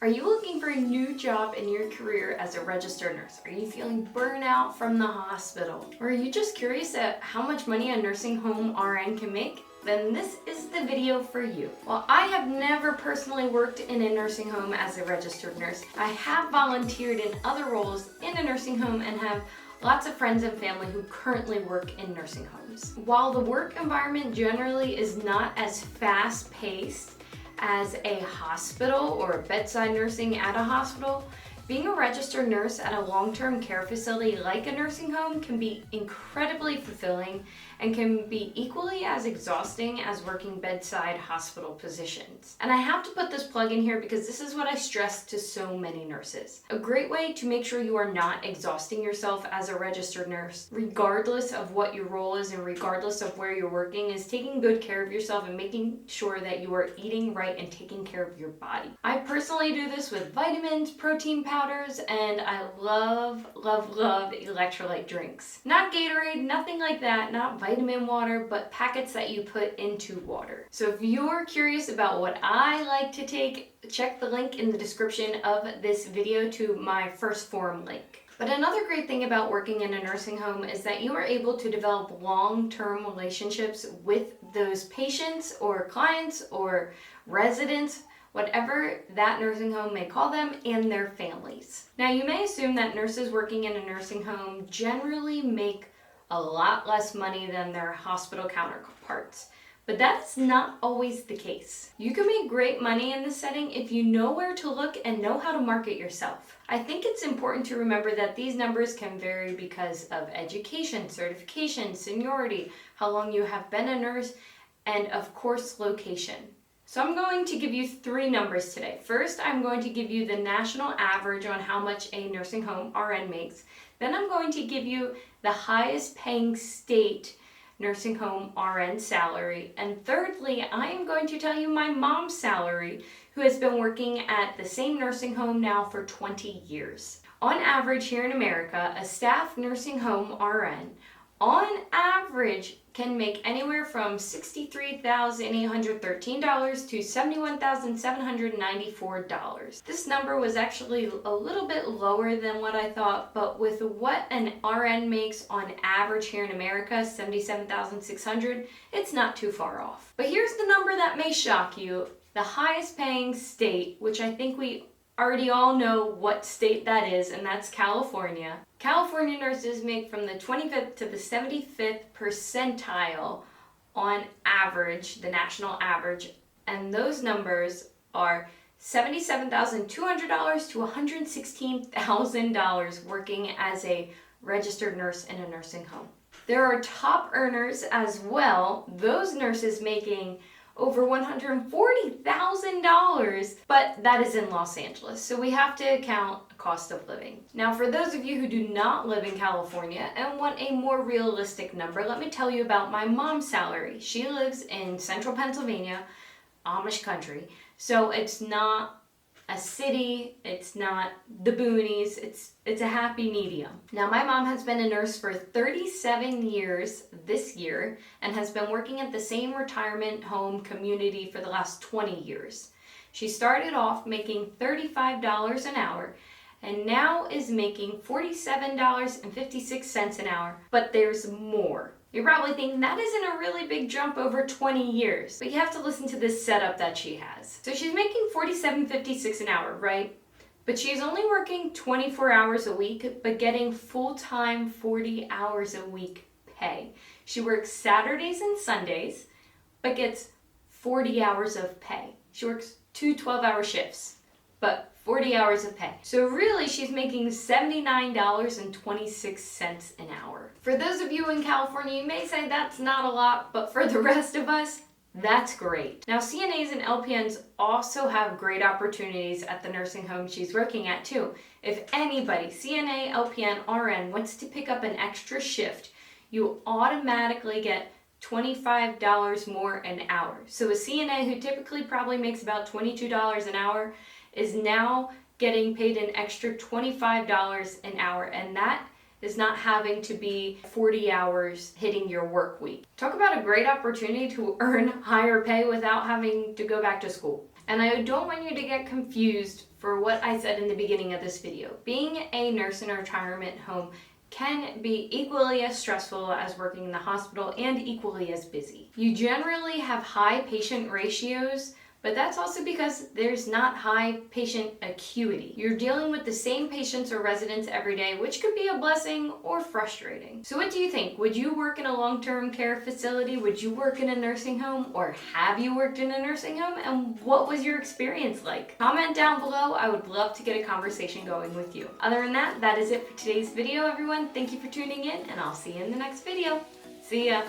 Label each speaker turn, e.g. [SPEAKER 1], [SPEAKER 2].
[SPEAKER 1] Are you looking for a new job in your career as a registered nurse? Are you feeling burnout from the hospital? Or are you just curious at how much money a nursing home RN can make? Then this is the video for you. While I have never personally worked in a nursing home as a registered nurse, I have volunteered in other roles in a nursing home and have lots of friends and family who currently work in nursing homes. While the work environment generally is not as fast-paced as a hospital or bedside nursing at a hospital, being a registered nurse at a long-term care facility like a nursing home can be incredibly fulfilling and can be equally as exhausting as working bedside hospital positions. And I have to put this plug in here because this is what I stress to so many nurses. A great way to make sure you are not exhausting yourself as a registered nurse, regardless of what your role is and regardless of where you're working, is taking good care of yourself and making sure that you are eating right and taking care of your body. I personally do this with vitamins, protein powders, and I love electrolyte drinks. Not Gatorade, nothing like that, not vitamin water, but packets that you put into water. So if you're curious about what I like to take, check the link in the description of this video to my first FACECAM link. But another great thing about working in a nursing home is that you are able to develop long-term relationships with those patients or clients or residents, whatever that nursing home may call them, and their families. Now, you may assume that nurses working in a nursing home generally make a lot less money than their hospital counterparts, but that's not always the case. You can make great money in this setting if you know where to look and know how to market yourself. I think it's important to remember that these numbers can vary because of education, certification, seniority, how long you have been a nurse, and of course, location. So I'm going to give you three numbers today. First, I'm going to give you the national average on how much a nursing home RN makes. Then I'm going to give you the highest paying state nursing home RN salary. And thirdly, I am going to tell you my mom's salary, who has been working at the same nursing home now for 20 years. On average here in America, a staff nursing home RN on average can make anywhere from $63,813 to $71,794. This number was actually a little bit lower than what I thought, but with what an RN makes on average here in America, $77,600, it's not too far off. But here's the number that may shock you. The highest paying state, which I think we already all know what state that is, and that's California. California nurses make from the 25th to the 75th percentile on average, the national average, and those numbers are $77,200 to $116,000 working as a registered nurse in a nursing home. There are top earners as well, those nurses making over $140,000, but that is in Los Angeles, so we have to account cost of living. Now, for those of you who do not live in California and want a more realistic number, let me tell you about my mom's salary. She lives in central Pennsylvania, Amish country, so it's not a city, it's not the boonies, it's a happy medium. Now, my mom has been a nurse for 37 years this year and has been working at the same retirement home community for the last 20 years. She started off making $35 an hour and now is making $47.56 an hour, but there's more. You're probably thinking that isn't a really big jump over 20 years, but you have to listen to this setup that she has. So she's making $47.56 an hour, right? But she's only working 24 hours a week, but getting full-time 40 hours a week pay. She works Saturdays and Sundays, but gets 40 hours of pay. She works 2 12-hour shifts, but 40 hours of pay. So really, she's making $79.26 an hour. For those of you in California, you may say that's not a lot, but for the rest of us, that's great. Now, CNAs and LPNs also have great opportunities at the nursing home she's working at too. If anybody, CNA, LPN, RN, wants to pick up an extra shift, you automatically get $25 more an hour. So a CNA who typically probably makes about $22 an hour is now getting paid an extra $25 an hour, and that is not having to be 40 hours hitting your work week. Talk about a great opportunity to earn higher pay without having to go back to school. And I don't want you to get confused for what I said in the beginning of this video. Being a nurse in a retirement home can be equally as stressful as working in the hospital and equally as busy. You generally have high patient ratios, but that's also because there's not high patient acuity. You're dealing with the same patients or residents every day, which could be a blessing or frustrating. So what do you think? Would you work in a long-term care facility? Would you work in a nursing home? Or have you worked in a nursing home? And what was your experience like? Comment down below. I would love to get a conversation going with you. Other than that, that is it for today's video, everyone. Thank you for tuning in, and I'll see you in the next video. See ya.